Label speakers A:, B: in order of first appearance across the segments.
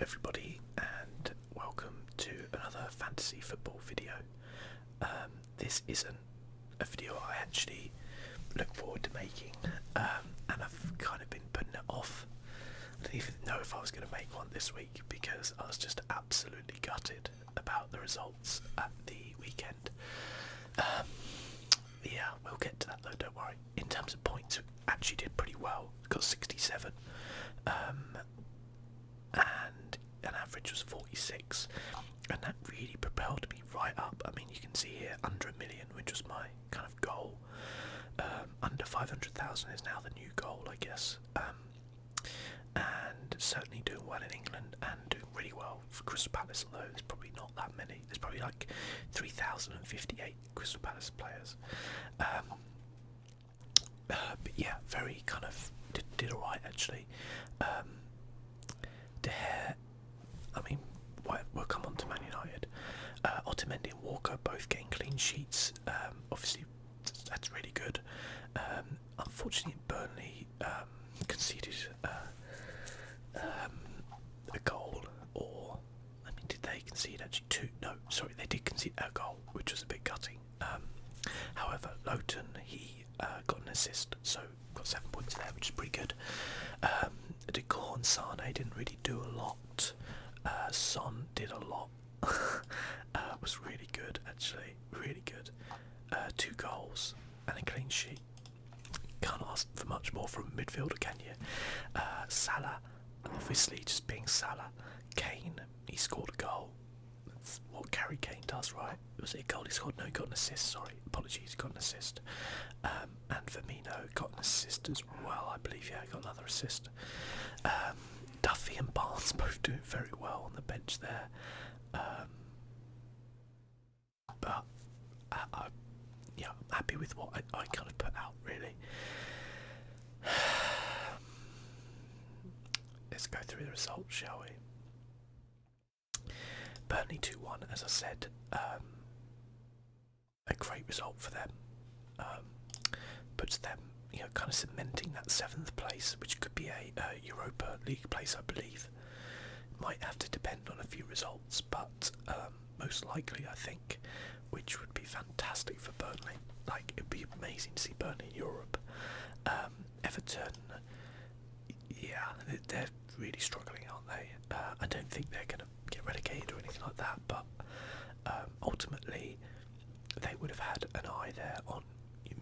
A: everybody, and welcome to another fantasy football video. This isn't a video I actually look forward to making, and I've kind of been putting it off. I didn't even know if I was going to make one this week because I was just absolutely gutted about the results at the weekend. Yeah, we'll get to that though, don't worry. In terms of points, we actually did pretty well. Got 67. And an average was 46, and that really propelled me right up. I mean, you can see here under a million, which was my kind of goal. Under 500,000 is now the new goal, I guess. And certainly doing well in England and doing really well for Crystal Palace, although there's probably not that many. There's probably like 3,058 Crystal Palace players. But yeah, very kind of did alright actually. De Gea, I mean, we'll come on to Man United. Otamendi and Walker both getting clean sheets. Obviously, that's really good. Unfortunately, Burnley conceded a goal, or I mean, did they concede actually two? No, sorry, they did concede a goal, which was a bit gutting. However, Lowton, he got an assist, so got 7 points there, which is pretty good. Decor and Sane didn't really do a lot. Son did a lot. Was really good actually, really good. 2 goals and a clean sheet. Can't ask for much more from a midfielder, can you? Salah, obviously just being Salah. Kane, he scored a goal. That's what Harry Kane does, right? Was it a goal he scored? No, he got an assist, sorry. Apologies, he got an assist. And Firmino got an assist as well, I believe. Yeah, he got another assist. Duffy and Barnes both doing very well on the bench there. But yeah, I'm happy with what I kind of put out, really. Let's go through the results, shall we? Burnley 2-1, as I said. A great result for them. Puts them, kind of cementing that 7th place, which could be a Europa League place, I believe. Might have to depend on a few results, but most likely, I think, which would be fantastic for Burnley. Like, it'd be amazing to see Burnley in Europe. Everton, yeah, they're really struggling, aren't they? I don't think they're going to get relegated or anything like that, but ultimately, they would have had an eye there on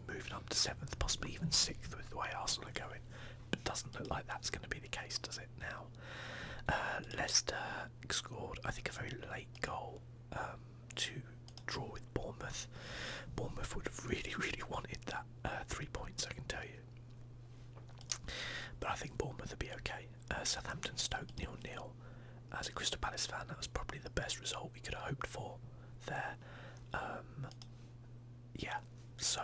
A: moving up to 7th, possibly even 6th with the way Arsenal are going. But it doesn't look like that's going to be the case, does it now? Leicester scored, I think, a very late goal to draw with Bournemouth. Bournemouth would have really, really wanted that 3 points, I can tell you. But I think Bournemouth will be okay. Southampton Stoke 0-0. As a Crystal Palace fan, that was probably the best result we could have hoped for there. Yeah, so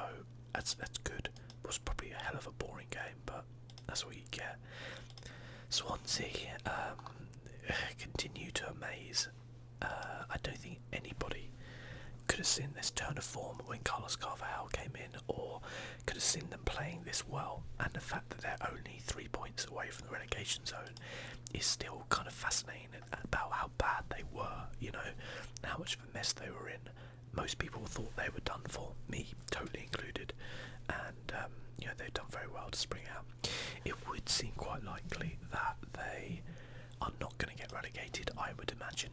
A: that's good. It was probably a hell of a boring game, but that's what you get. Swansea continue to amaze. I don't think anybody could have seen this turn of form when Carlos Carvalhal came in, or could have seen them playing this well, and the fact that they're only 3 points away from the relegation zone is still kind of fascinating about how bad they were, and how much of a mess they were in. Most people thought they were done for, me totally included, and they've done very well to spring out. It would seem quite likely that they are not going to get relegated, I would imagine,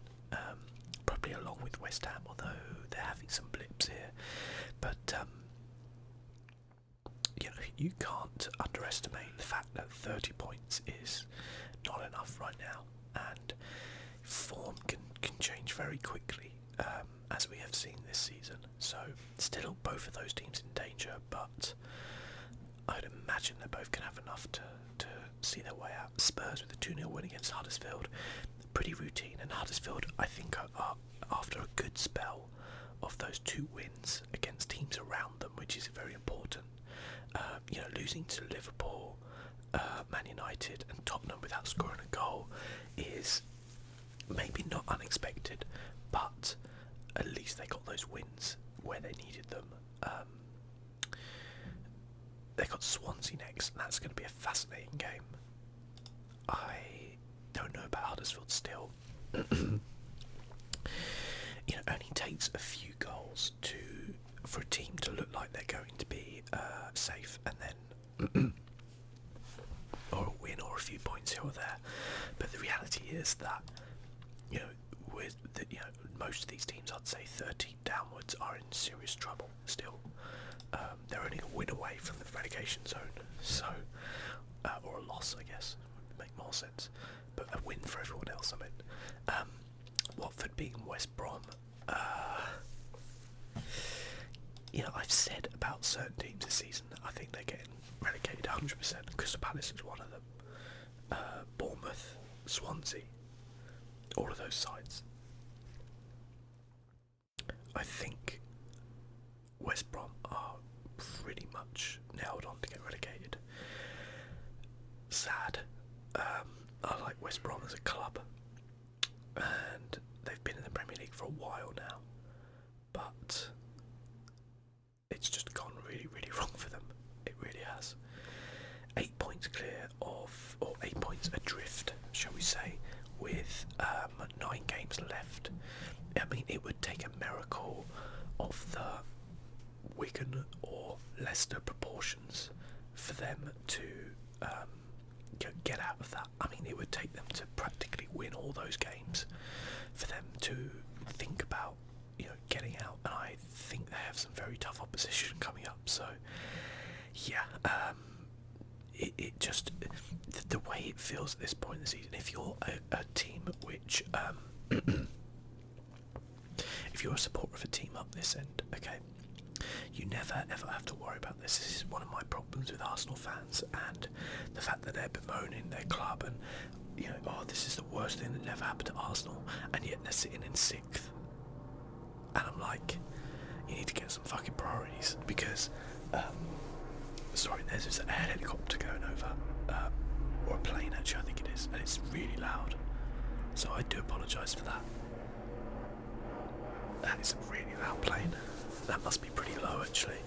A: probably along with West Ham, although they're having some blips here. But you can't underestimate the fact that 30 points is not enough right now, and form can change very quickly, as we have seen this season. So still both of those teams in danger, but I'd imagine they're both going to have enough to see their way out. Spurs with a 2-0 win against Huddersfield, pretty routine, and Huddersfield, I think, are after a good spell of those 2 wins against teams around them, which is very important. Losing to Liverpool, Man United and Tottenham without scoring a goal is maybe not unexpected, but at least they got those wins where they needed them. They got Swansea next, and that's going to be a fascinating game. I don't know about Huddersfield still. Only takes a few goals for a team to look like they're going to be safe, and then or a win or a few points here or there. But the reality is that with most of these teams, I'd say 13 downwards, are in serious trouble still. They're only a win away from the relegation zone, so or a loss, I guess, would make more sense. But a win for everyone else. I mean, Watford beating West Brom. I've said about certain teams this season that I think they're getting relegated 100%. Crystal Palace is one of them. Bournemouth, Swansea, all of those sides. I think West Brom are pretty much nailed on to get relegated. Sad. I like West Brom as a club, and they've been in the Premier League for a while now, but it's just gone really, really wrong for them. It really has. 8 points clear of, or 8 points adrift, shall we say, with 9 games left. I mean, it would take a miracle of the Wigan or Leicester proportions for them to get out of that. I mean, it would take them to practically win all those games for them to think about getting out, and I think they have some very tough opposition coming up. So yeah, it just the way it feels at this point in the season, if you're a team which if you're a supporter of a team up this end, okay, you never ever have to worry about this. This is one of my problems with Arsenal fans, and the fact that they're bemoaning their club and this is the worst thing that never happened to Arsenal, and yet they're sitting in 6th. And I'm like, you need to get some fucking priorities, because sorry, there's just a helicopter going over, or a plane actually, I think it is, and it's really loud, so I do apologise for that. That is a really loud plane. That must be pretty low actually.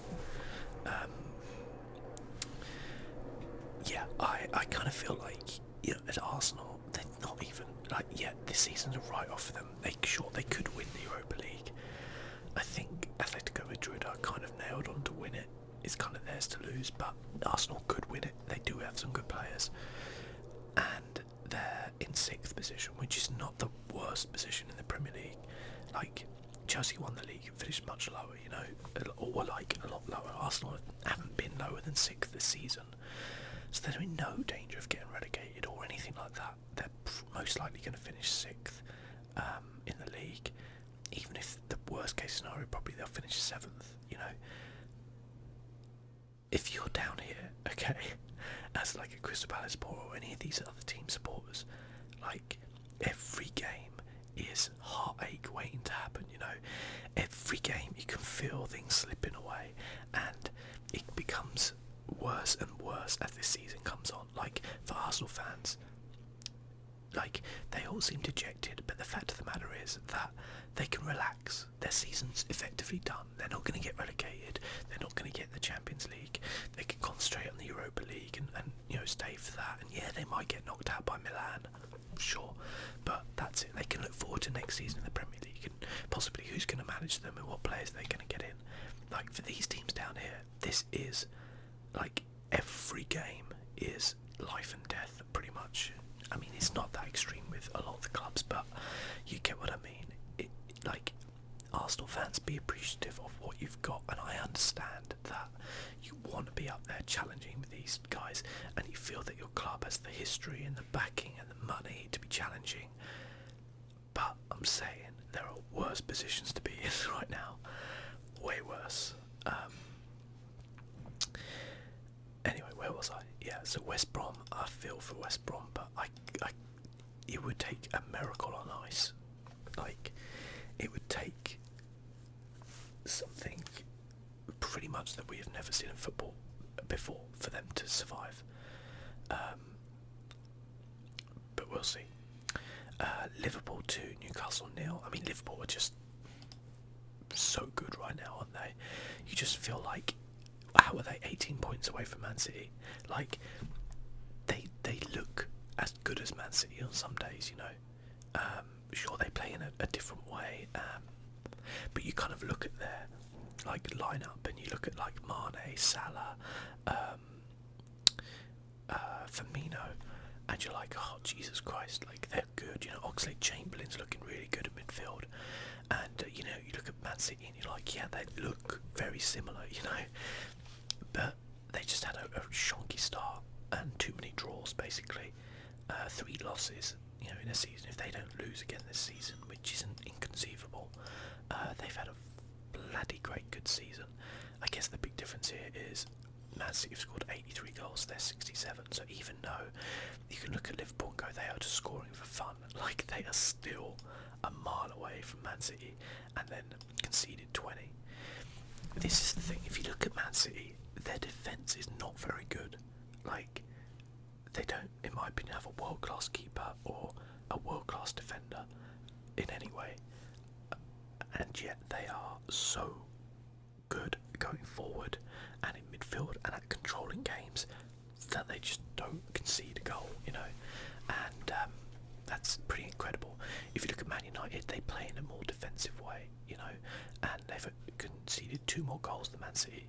A: Yeah, I kind of feel like at Arsenal they're not even this season's a write-off for them. They could win the Europa League. I think Atletico Madrid are kind of nailed on to win it. It's kind of theirs to lose, but Arsenal could win it. They do have some good players, and they're in 6th position, which is not the worst position in the Premier League. Like, Chelsea won the league and finished much lower, or like a lot lower. Arsenal haven't been lower than 6th this season, so they're in no danger of getting relegated or anything like that. They're most likely going to finish 6th in the league, even if the worst case scenario, probably they'll finish 7th. If you're down here, okay, as like a Crystal Palace supporter or any of these other team supporters, like, every game is heartache waiting to happen. Every game you can feel things slipping away, and it becomes worse and worse as this season comes on. Like, for Arsenal fans, like, they all seem dejected, but the fact of the matter is that they can relax. Their season's effectively done. They're not going to get relegated. They're not going to get the Champions League. They can concentrate on the Europa League and stay for that. And yeah, they might get knocked out by Milan, sure, but that's it. They can look forward to next season in the Premier League and possibly who's going to manage them and what players they're going to get in. Like, for these teams down here, this is like, every game is life and death pretty much. I mean, it's not that extreme with a lot of the clubs, but you get what I mean. Like, Arsenal fans, be appreciative of what you've got, and I understand that you want to be up there challenging with these guys, and you feel that your club has the history and the backing and the money to be challenging, but I'm saying there are worse positions to be in right now, way worse. Anyway, where was I? Yeah, so West Brom, I feel for West Brom, but it would take a miracle on ice. Like, it would take something pretty much that we have never seen in football before for them to survive. But we'll see. Liverpool 2, Newcastle 0. I mean, Liverpool are just so good right now, aren't they? You just feel like, how are they 18 points away from Man City? Like, they look as good as Man City on some days, Sure, they play in a different way, but you kind of look at their like lineup, and you look at like Mane, Salah, Firmino, and you're like, oh Jesus Christ, like they're good. You know, Oxlade-Chamberlain's looking really good at midfield, and you know, you look at Man City and you're like, yeah, they look very similar, you know, but they just had a shonky start and too many draws basically, 3 losses, you know, in a season. If they don't lose again this season, which isn't inconceivable, they've had a bloody great good season. I guess the big difference here is Man City have scored 83 goals, they're 67, so even though you can look at Liverpool and go, they are just scoring for fun, like they are still a mile away from Man City, and then conceded 20. This is the thing, if you look at Man City, their defence is not very good. Like, they don't, in my opinion, have a world-class keeper or a world-class defender in any way, and yet they are so good going forward and in midfield and at controlling games that they just don't concede a goal, you know, and that's pretty incredible. If you look at Man United, they play in a more defensive way, you know, and they've conceded 2 more goals than Man City.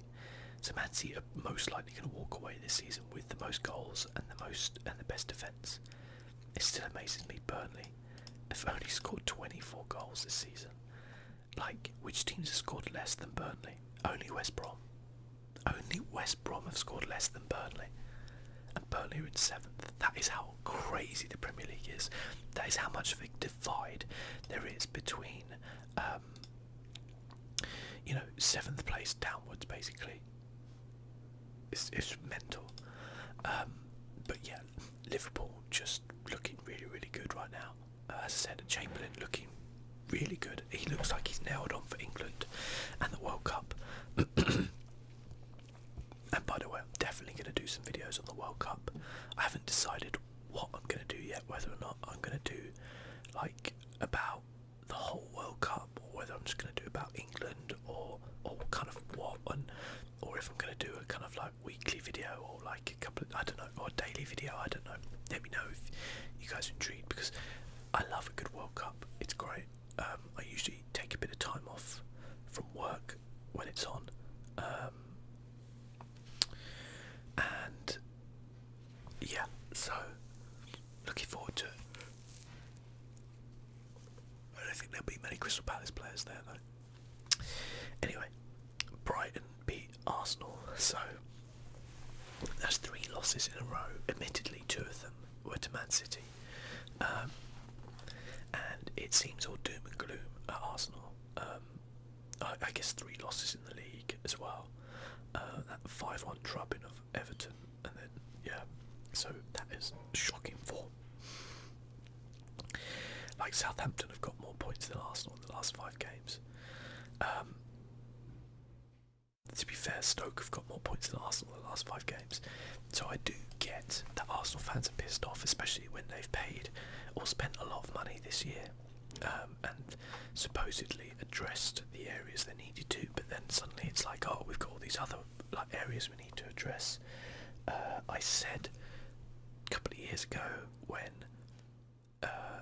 A: So Man City are most likely going to walk away this season with the most goals and the best defence. It still amazes me Burnley have only scored 24 goals this season. Like, which teams have scored less than Burnley? Only West Brom. Only West Brom have scored less than Burnley. And Burnley are in 7th. That is how crazy the Premier League is. That is how much of a divide there is between, you know, 7th place downwards, basically. It's mental. But yeah, Liverpool just looking really, really good right now. As I said, Chamberlain looking really good. He looks like he's nailed on for England and the World Cup. And by the way, I'm definitely going to do some videos on the World Cup. I haven't decided what I'm going to do yet, whether or not I'm going to do like about the whole World Cup, or whether I'm just going to do about England, or kind of what, or if I'm going to do a kind of like weekly video, or like a couple of, I don't know, or a daily video, I don't know. Let me know if you guys are intrigued, because I love a good World Cup. It's great. I usually take a bit of time off from work when it's on, and yeah, so looking forward to it. I don't think there'll be many Crystal Palace players there though. Anyway, Brighton beat Arsenal, so that's 3 losses in a row. Admittedly, 2 of them were to Man City, and it seems all doom and gloom at Arsenal. I guess 3 losses in the league as well. That 5-1 drubbing of Everton, and then yeah, so that is shocking form. Like, Southampton have got more points than Arsenal in the last 5 games. To be fair, Stoke have got more points than Arsenal in the last 5 games. So I do get that Arsenal fans are pissed off, especially when they've paid or spent a lot of money this year, and supposedly addressed the areas they needed to, but then suddenly it's like, oh, we've got all these other like areas we need to address. I said a couple of years ago when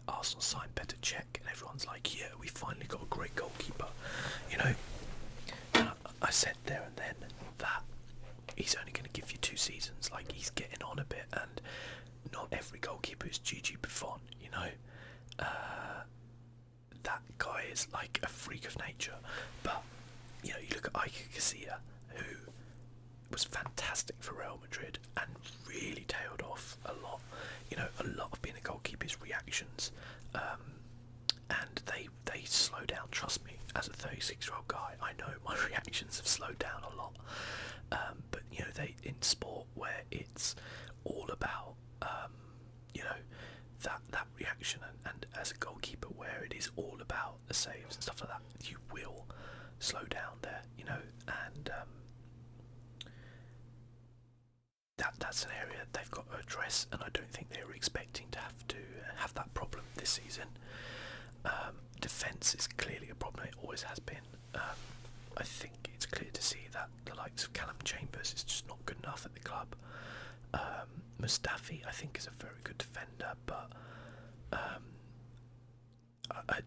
A: Arsenal signed Petr Cech, and everyone's like, yeah, we finally got a great goalkeeper, you know. And I said there and then that he's only going to give you 2 seasons. Like, he's getting on a bit, and not every goalkeeper is Gigi Buffon, you know. That guy is like a freak of nature. But you know, you look at Iker Casillas, who was fantastic for Real Madrid and really tailed off a lot. You know, a lot of being a goalkeeper is reactions, and they slow down. Trust me, as a 36-year-old guy, I know my reactions have slowed down a lot. But you know, they in sport where it's all about you know, that reaction, and as a goalkeeper where it is all about the saves and stuff like that, you will slow down there, you know, and that's an area they've got to address, and I don't think they were expecting to have that problem this season. Defence is clearly a problem, it always has been. I think it's clear to see that the likes of Callum Chambers is just not good enough at the club. Mustafi, I think, is a very good defender, but I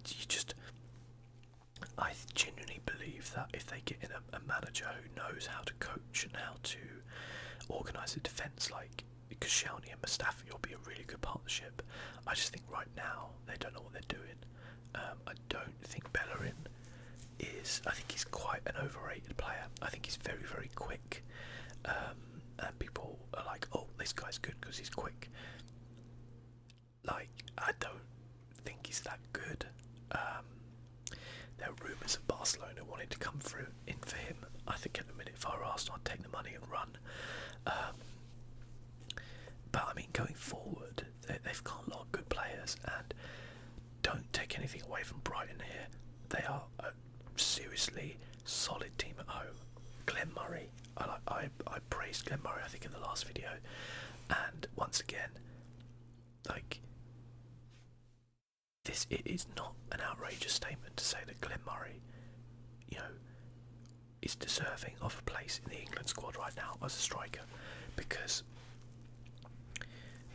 A: genuinely believe that if they get in a manager who knows how to coach and how to organise a defence like Koscielny and Mustafi, will be a really good partnership. I just think right now they don't know what they're doing. I don't think Bellerin is. I think he's quite an overrated player. I think he's very, very quick, and people are like, "Oh, this guy's good because he's quick." Like, I don't think he's that good. There are rumours of Barcelona wanting to come through in for him. I think at the minute, if I were Arsenal, I'd take the money and run. But I mean, going forward, they've got a lot of good players, and don't take anything away from Brighton here. They are a seriously solid team at home. Glenn Murray, I praised Glenn Murray, I think, in the last video, and once again, like, it is not an outrageous statement to say that Glenn Murray, is deserving of a place in the England squad right now as a striker, because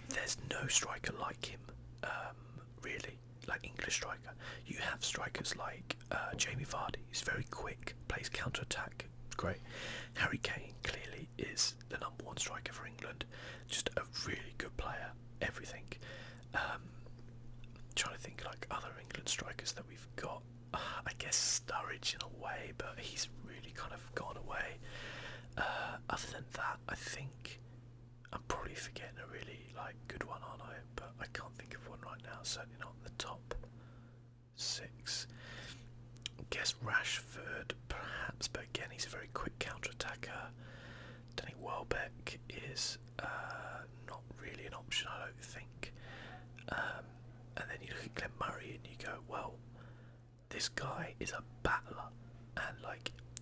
A: there's no striker like him, really, like English striker. You have strikers like Jamie Vardy, who's very quick, plays counter-attack, great. Harry Kane clearly is the #1 striker for England, just a really good player, everything. Trying to think like other England strikers that we've got. I guess Sturridge in a way, but he's really kind of gone away. Other than that, I think I'm probably forgetting a really good one, aren't I? But I can't think of one right now. Certainly not the top 6. I guess Rashford, perhaps, but again, he's a very quick counter-attacker. Danny Welbeck is not really an option, I don't think. And then you look at Glenn Murray and you go, well, this guy is a battler, and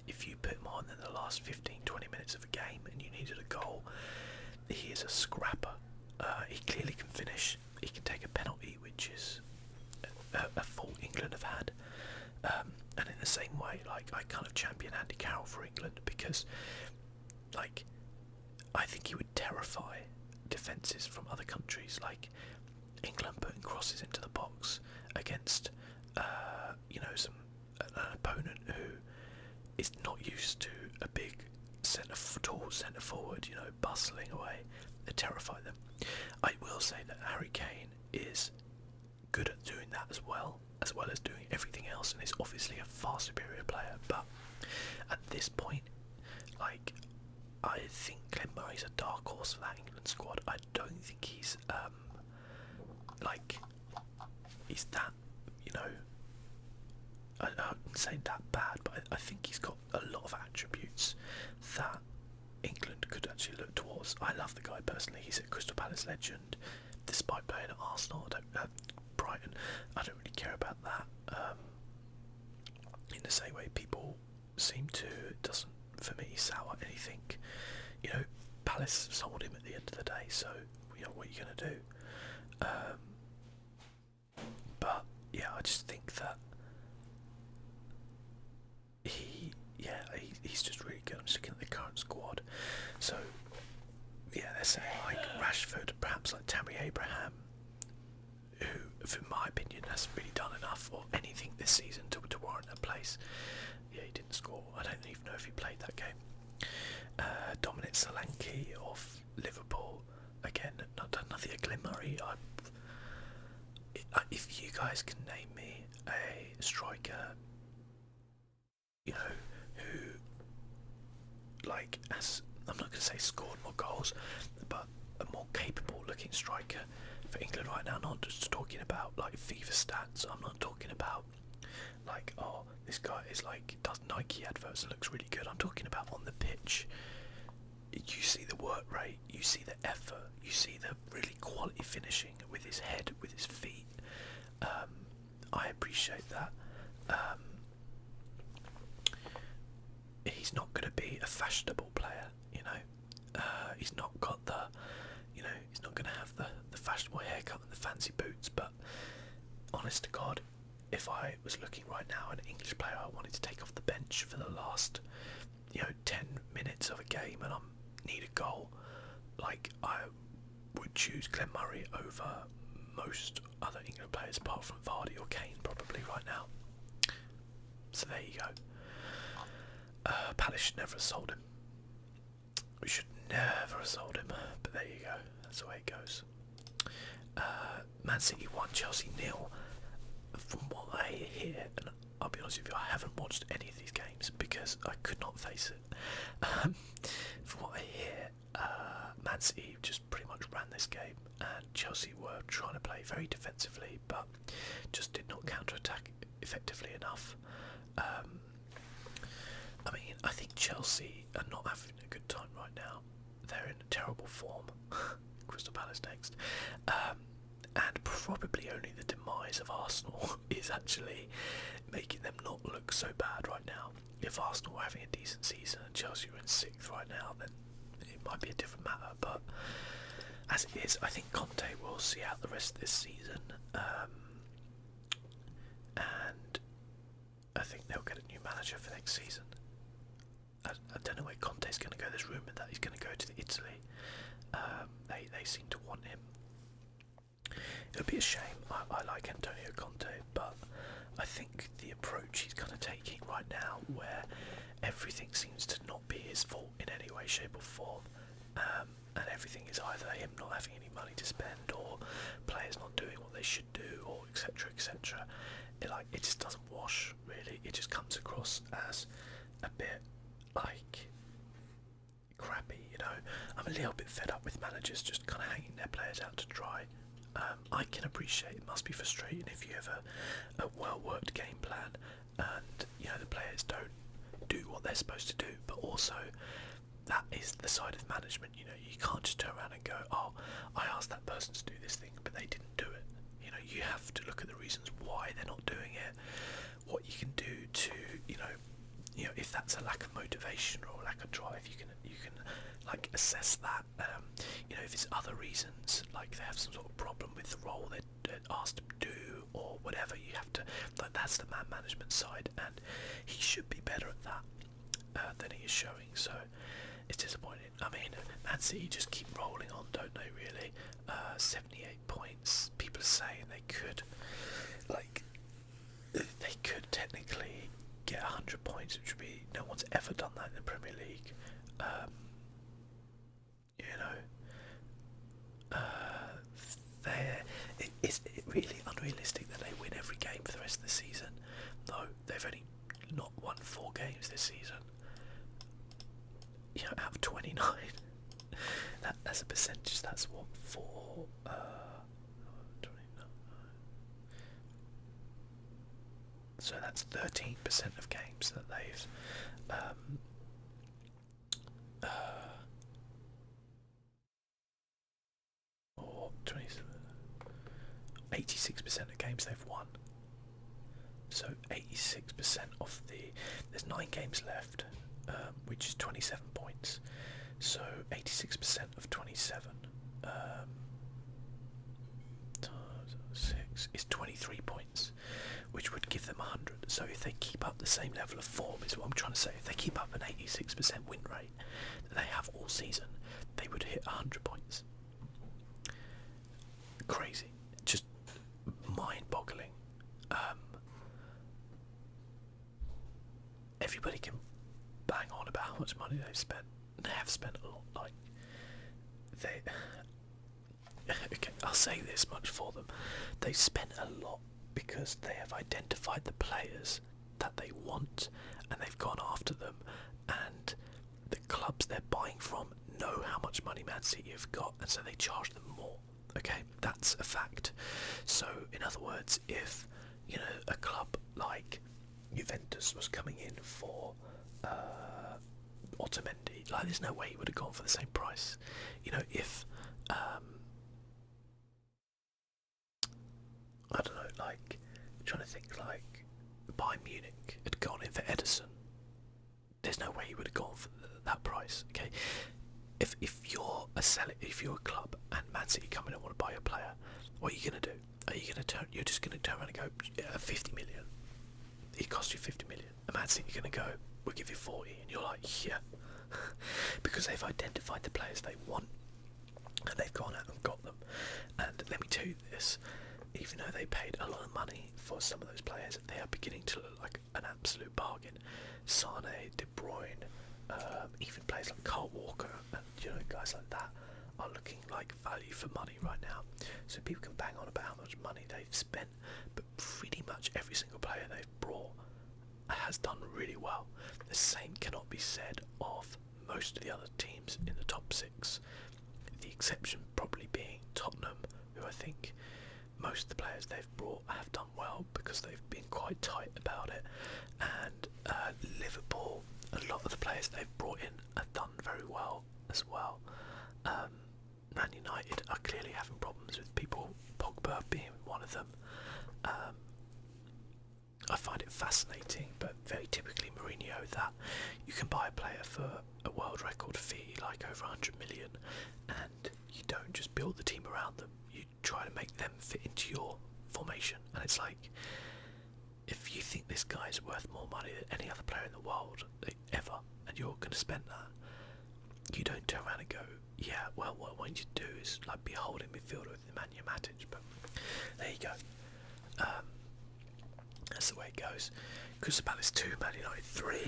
A: if you put him on in the last 15-20 minutes of a game and you needed a goal, he is a scrapper. He clearly can finish. He can take a penalty, which is a fault England have had. And in the same way, I kind of champion Andy Carroll for England, because I think he would terrify defences from other countries. England putting crosses into the box against an opponent who is not used to a big tall centre forward, bustling away. They terrify them. I will say that Harry Kane is good at doing that as well as doing everything else, and is obviously a far superior player. But at this point, I think Glenn Murray's a dark horse for that England squad. I don't think he's he's that, I wouldn't say that bad, but I think he's got a lot of attributes that England could actually look towards. I love the guy personally. He's a Crystal Palace legend, despite playing at Arsenal. Brighton, I don't really care about that. In the same way people seem to, it doesn't for me sour anything. Palace sold him at the end of the day, so what are you going to do? But yeah, I just think that he's just really good. I'm just looking at the current squad. So yeah, they're saying Rashford, perhaps Tammy Abraham, who, in my opinion, hasn't really done enough or anything this season to warrant a place. Yeah, he didn't score. I don't even know if he played that game. Dominic Solanke of Liverpool, again, not done nothing. Glenn Murray, if you guys can name me a striker, who has, I'm not going to say scored more goals, but a more capable looking striker for England right now. Not just talking about FIFA stats. I'm not talking about oh, this guy is does Nike adverts and looks really good. I'm talking about on the pitch. You see the work rate, you see the effort, you see the really quality finishing with his head, with his feet. I appreciate that. He's not going to be a fashionable player, he's not got the, he's not going to have the fashionable haircut and the fancy boots, but honest to God, if I was looking right now at an English player I wanted to take off the bench for the last, 10 minutes of a game and I need a goal, I would choose Glenn Murray over most other England players apart from Vardy or Kane probably right now. So there you go. Palace should never have sold him. We should never have sold him, but there you go. That's the way it goes. Man City 1, Chelsea 0. From what I hear, and I'll be honest with you, I haven't watched any of these games because I could not face it. From what I hear, Man City just pretty much ran this game, and Chelsea were trying to play very defensively, but just did not counter-attack effectively enough. I mean, I think Chelsea are not having a good time right now. They're in terrible form. Crystal Palace next. And probably only the demise of Arsenal is actually making them not look so bad right now. If Arsenal were having a decent season and Chelsea are in 6th right now, then it might be a different matter. But as it is, I think Conte will see out the rest of this season. And I think they'll get a new manager for next season. I don't know where Conte's going to go. There's rumour that he's going to go to Italy. They seem to want him. It would be a shame. I like Antonio Conte, but I think the approach he's kind of taking right now, where everything seems to not be his fault in any way, shape or form, and everything is either him not having any money to spend or players not doing what they should do, or etc. etc. It just doesn't wash really. It just comes across as a bit like crappy, you know. I'm a little bit fed up with managers just kind of hanging their players out to dry. I can appreciate it must be frustrating if you have a well-worked game plan and you know the players don't do what they're supposed to do, but also that is the side of management. You know, you can't just turn around and go, oh, I asked that person to do this thing but they didn't do it. You know, you have to look at the reasons why they're not doing it, what you can do to, you know, if that's a lack of motivation or a lack of drive, you can like assess that. If it's other reasons, like they have some sort of problem with the role they're asked to do or whatever, you have to, like, that's the man management side, and he should be better at that than he is showing. So it's disappointing. I mean, Man City just keep rolling on, don't they? Really, 78 points. People are saying they could technically get 100 points, which would be, no one's ever done that in the Premier League. Is it really unrealistic that they win every game for the rest of the season? No, they've only not won 4 games this season. Out of 29. That's a percentage. That's what, 29. So that's 13% of games that they've or 27. 86% of games they've won. So 86% of there's 9 games left, which is 27 points. So 86% of 27 times 6 is 23 points, which would give them 100. So if they keep up the same level of form, is what I'm trying to say. If they keep up an 86% win rate that they have all season, they would hit 100 points. Crazy. Just mind-boggling. Everybody can bang on about how much money they've spent. They have spent a lot. Okay, I'll say this much for them: they've spent a lot because they have identified the players that they want and they've gone after them, and the clubs they're buying from know how much money Man City have got, and so they charge them more. Okay, that's a fact. So in other words, if a club like Juventus was coming in for Otamendi, there's no way he would have gone for the same price. If I don't know, I'm trying to think, Bayern Munich had gone in for Ederson, there's no way he would have gone for that price. Okay, if you're a club and Man City come in and want to buy a player, what are you going to do? You're just going to turn around and go, 50 million. It cost you 50 million. And Man City are going to go, we'll give you 40. And you're like, yeah. Because they've identified the players they want. and they've gone out and got them. And let me tell you this, even though they paid a lot of money for some of those players, they are beginning to look like an absolute bargain. Sane, De Bruyne, even players like Carl Walker, and guys like that are looking like value for money right now. So people can bang on about how much money they've spent, but pretty much every single player they've brought has done really well. The same cannot be said of most of the other teams in the top six. The exception probably being Tottenham, who I think most of the players they've brought have done well because they've been quite tight about it. And Liverpool, a lot of the players they've brought in have done very well as well. Man United are clearly having problems with people, Pogba being one of them. I find it fascinating, but very typically Mourinho, that you can buy a player for a world record fee, like over 100 million, and you don't just build the team around them, you try to make them fit into your formation. And it's like, if you think this guy's worth more money than any other player in the world ever, and you're going to spend that, you don't turn around and go, yeah, well, what I want you to do is like be a holding midfielder with Nemanja Matic. But there you go. That's the way it goes. Crystal Palace 2, Man United 3.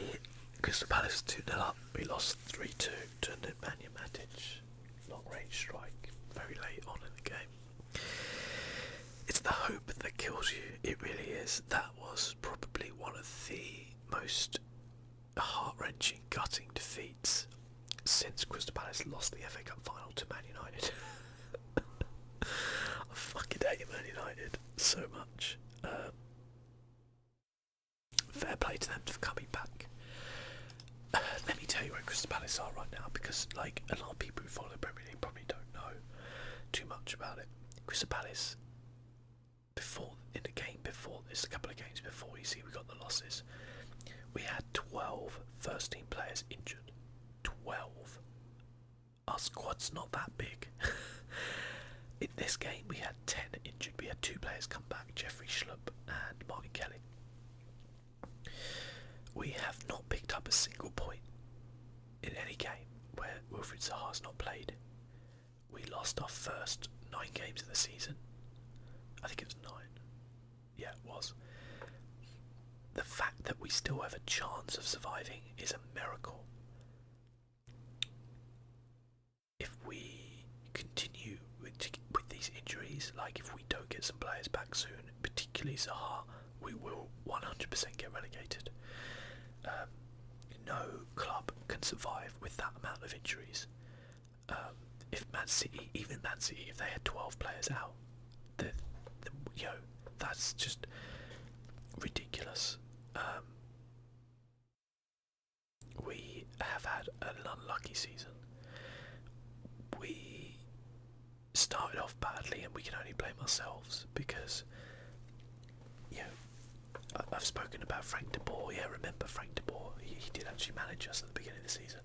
A: Crystal Palace 2-0 up. We lost 3-2 to Nemanja Matic. Long range strike very late on in the game. It's the hope that kills you. It really is. That was probably one of the most heart-wrenching, gutting defeats since Crystal Palace lost the FA Cup final to Man United. I fucking hate Man United so much. Fair play to them for coming back. Let me tell you where Crystal Palace are right now, because like a lot of people who follow the Premier League probably don't know too much about it. Crystal Palace, in the game before this, a couple of games before, you see we got the losses. We had 12 first team players injured. 12. Our squad's not that big. In this game we had 10 injured. We had 2 players come back, Jeffrey Schlupp and Martin Kelly. We have not picked up a single point in any game where Wilfried Zaha's not played. We lost our first 9 games of the season. I think it was 9. Yeah, it was. The fact that we still have a chance of surviving is a miracle. If we continue with these injuries, like if we don't get some players back soon, particularly Zaha, we will 100% get relegated. No club can survive with that amount of injuries. If Man City, even Man City, if they had 12 players out, that's just ridiculous. We have had an unlucky season. We started off badly, and we can only blame ourselves because, I've spoken about Frank de Boer. Yeah, remember Frank de Boer? He did actually manage us at the beginning of the season.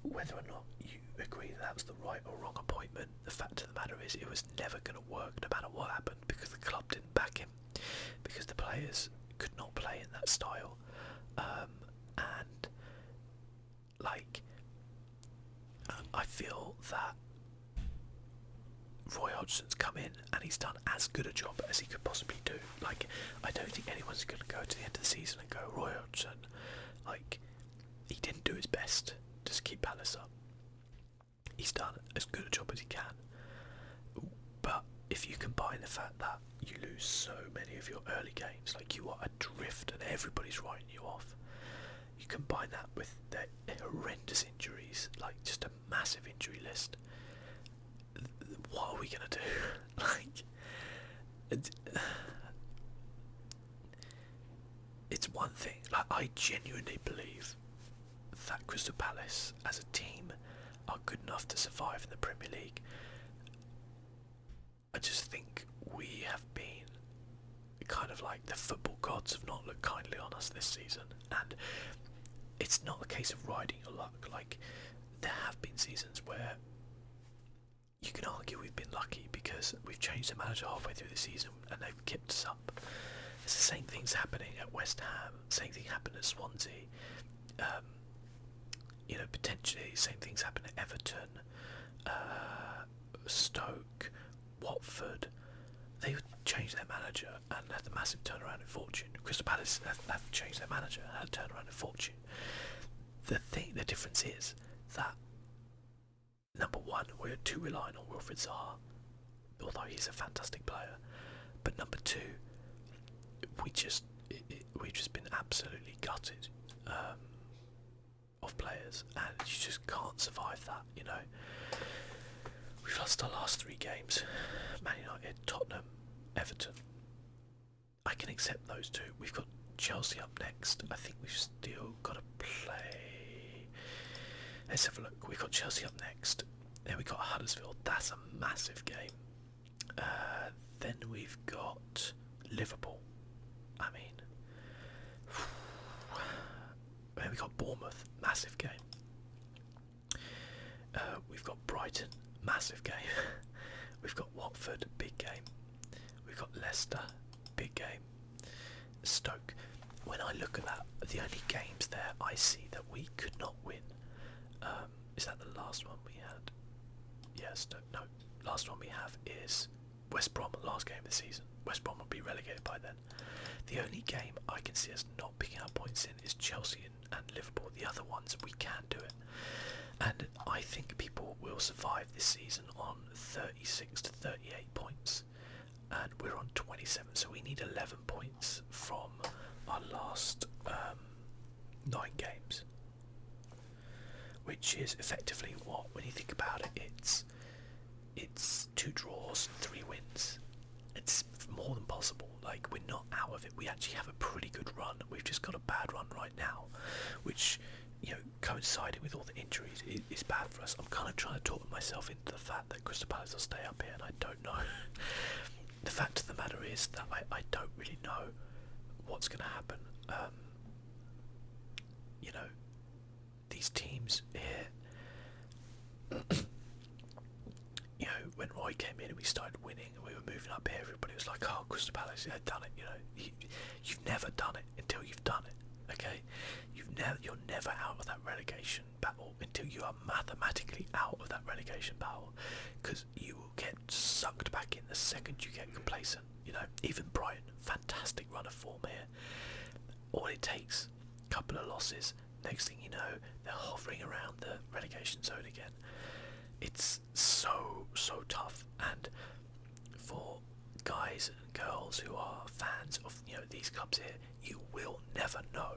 A: Whether or not you agree that was the right or wrong appointment, the fact of the matter is it was never going to work no matter what happened, because the club didn't back him, because the players could not play in that style. And I feel that Roy Hodgson's come in and he's done as good a job as he could possibly do. I don't think anyone's going to go to the end of the season and go, Roy Hodgson, he didn't do his best to keep Palace up. He's done as good a job as he can. But if you combine the fact that you lose so many of your early games, you are adrift and everybody's writing you off, you combine that with the horrendous injuries, just a massive injury list, what are we going to do? It's one thing, I genuinely believe that Crystal Palace as a team are good enough to survive in the Premier League. I just think we have been the football gods have not looked kindly on us this season, and it's not a case of riding your luck. There have been seasons where you can argue we've been lucky because we've changed the manager halfway through the season and they've kept us up. It's the same things happening at West Ham, same thing happened at Swansea, potentially same things happen at Everton. Stoke, Watford, they changed their manager and had a massive turnaround in fortune. Crystal Palace have changed their manager and had a turnaround in fortune. The difference is that, number one, we're too reliant on Wilfried Zaha, although he's a fantastic player. But number two, we've just been absolutely gutted of players, and you just can't survive that. You know, we've lost our last 3 games: Man United, Tottenham, Everton. I can accept those 2. We've got Chelsea up next. I think we've still got to play. Let's have a look. We've got Chelsea up next. Then we've got Huddersfield. That's a massive game. Then we've got Liverpool. I mean, then we've got Bournemouth. Massive game. We've got Brighton. Massive game. We've got Watford. Big game. We've got Leicester. Big game. Stoke. When I look at that, the only games there I see that we could not win. Is that the last one we had? Yes. No. Last one we have is West Brom, last game of the season. West Brom will be relegated by then. The only game I can see us not picking up points in is Chelsea and Liverpool. The other ones we can do it. And I think people will survive this season on 36 to 38 points. And we're on 27, so we need 11 points from our last 9 games. Which is effectively what, when you think about it, it's 2 draws, 3 wins. It's more than possible. Like, we're not out of it. We actually have a pretty good run. We've just got a bad run right now, which, you know, coinciding with all the injuries is bad for us. I'm kind of trying to talk myself into the fact that Crystal Palace will stay up here, and I don't know. The fact of the matter is that I don't really know what's going to happen. You know, these teams here, you know, when Roy came in and we started winning and we were moving up here, everybody was like, oh, Crystal Palace had done it. You know, you've never done it until you've done it, okay? You're never out of that relegation battle until you are mathematically out of that relegation battle, because you will get sucked back in the second you get complacent. You know, even Brighton, fantastic run of form here. All it takes, a couple of losses, next thing you know, they're hovering around the relegation zone again. It's so tough, and for guys and girls who are fans of, you know, these clubs here, you will never know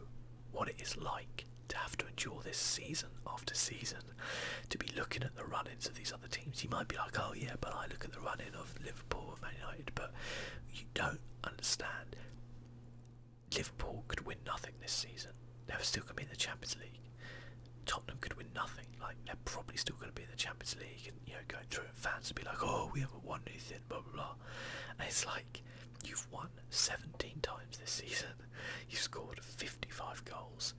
A: what it is like to have to endure this season after season, to be looking at the run-ins of these other teams. You might be like, oh yeah, but I look at the run-in of Liverpool and Man United, but you don't understand. Liverpool could win nothing this season. They were still going to be in the Champions League. Tottenham could win nothing. Like, they're probably still going to be in the Champions League, and, you know, going through and fans will be like, oh, we haven't won anything, blah blah blah. And it's like, you've won 17 times this season. You've scored 55 goals.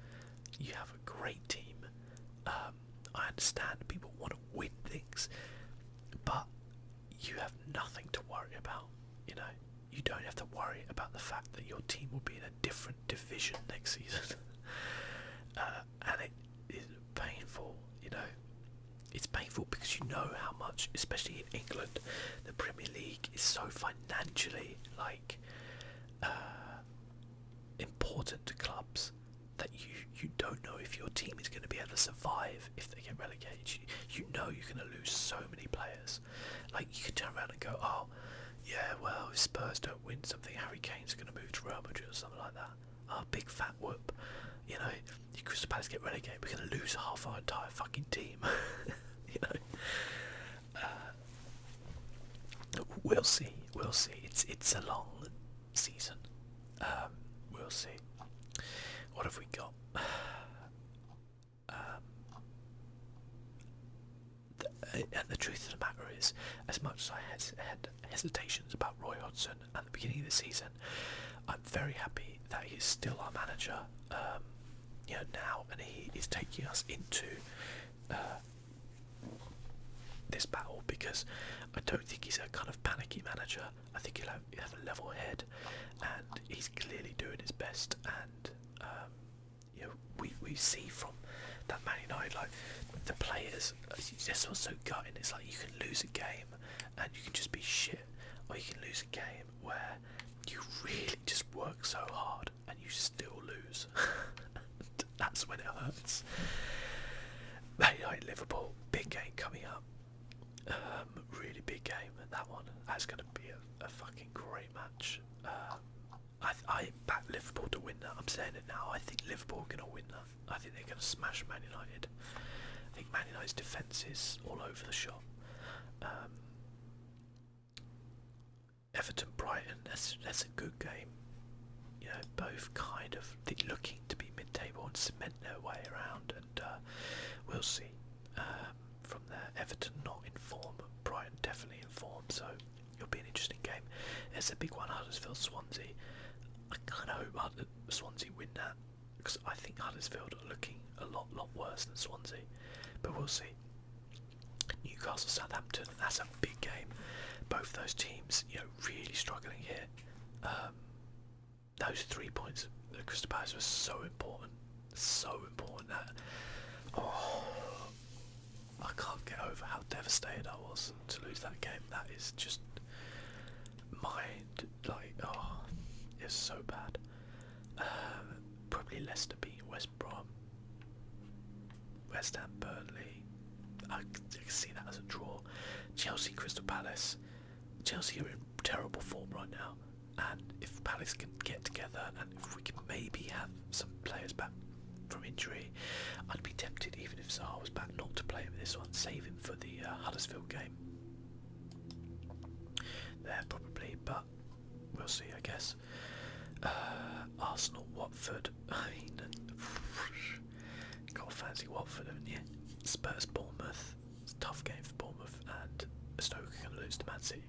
A: You have a great team. I understand people want to win things, but you have nothing to worry about. You know, you don't have to worry about the fact that your team will be in a different division next season. And it is painful, you know. It's painful because you know how much, especially in England, the Premier League is so financially, like, important to clubs, that you don't know if your team is going to be able to survive if they get relegated. You know you're going to lose so many players. Like, you could turn around and go, oh, yeah, well, if Spurs don't win something, Harry Kane's going to move to Real Madrid or something like that. Oh, big fat whoop. You know, if Crystal Palace get relegated, we're going to lose half our entire fucking team. You know, we'll see. It's a long season. We'll see. What have we got? And the truth of the matter is, as much as I had hesitations about Roy Hodgson at the beginning of the season, I'm very happy that he's still our manager. You know, now, and he is taking us into this battle, because I don't think he's a kind of panicky manager. I think he'll have a level head, and he's clearly doing his best. And you know, we see from that Man United, like the players, this was so gutting. It's like you can lose a game and you can just be shit, or you can lose a game where you really just work so hard and you still lose. That's when it hurts. Man United Liverpool, big game coming up. Really big game. That one, that's going to be a fucking great match. I back Liverpool to win that. I'm saying it now. I think Liverpool are going to win that. I think they're going to smash Man United. I think Man United's defence is all over the shop. Everton Brighton, that's a good game. You know, both kind of looking to be mid-table and cement their way around, and we'll see. From there, Everton not in form, Brighton definitely in form, so it'll be an interesting game. It's a big one, Huddersfield Swansea. I kind of hope Swansea win that, because I think Huddersfield are looking a lot worse than Swansea, but we'll see. Newcastle Southampton, that's a big game. Both those teams, you know, really struggling here. Those 3 points at Crystal Palace were so important that I can't get over how devastated I was to lose that game. That is just it's so bad. Probably Leicester beating West Brom, West Ham Burnley. I can see that as a draw. Chelsea Crystal Palace. Chelsea are in terrible form right now, and if Palace can get together and if we can maybe have some players back from injury, I'd be tempted, even if Zaha was back, not to play him in this one, save him for the Huddersfield game. There probably, but we'll see, I guess. Arsenal Watford. I mean, got to fancy Watford, haven't you? Spurs Bournemouth. It's a tough game for Bournemouth, and Stoke are going to lose to Man City.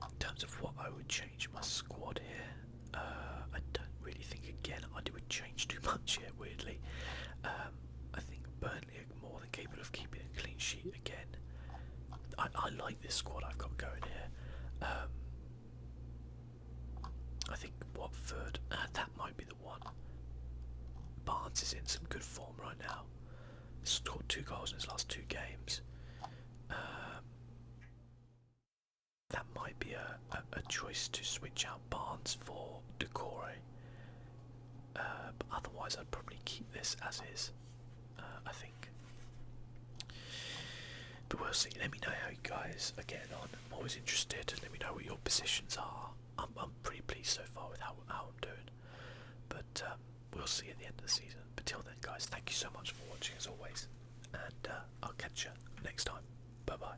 A: In terms of what I would change in my squad here, I don't really think again I would change too much here, weirdly. I think Burnley are more than capable of keeping a clean sheet again. I like this squad I've got going here. I think Watford, that might be the one. Barnes is in some good form right now. He's scored 2 goals in his last 2 games. That might be a choice to switch out Barnes for Decore. But otherwise I'd probably keep this as is, I think. But we'll see. Let me know how you guys are getting on. I'm always interested. Let me know what your positions are. I'm pretty pleased so far with how I'm doing. But we'll see at the end of the season. But till then, guys, thank you so much for watching as always. And I'll catch you next time. Bye bye.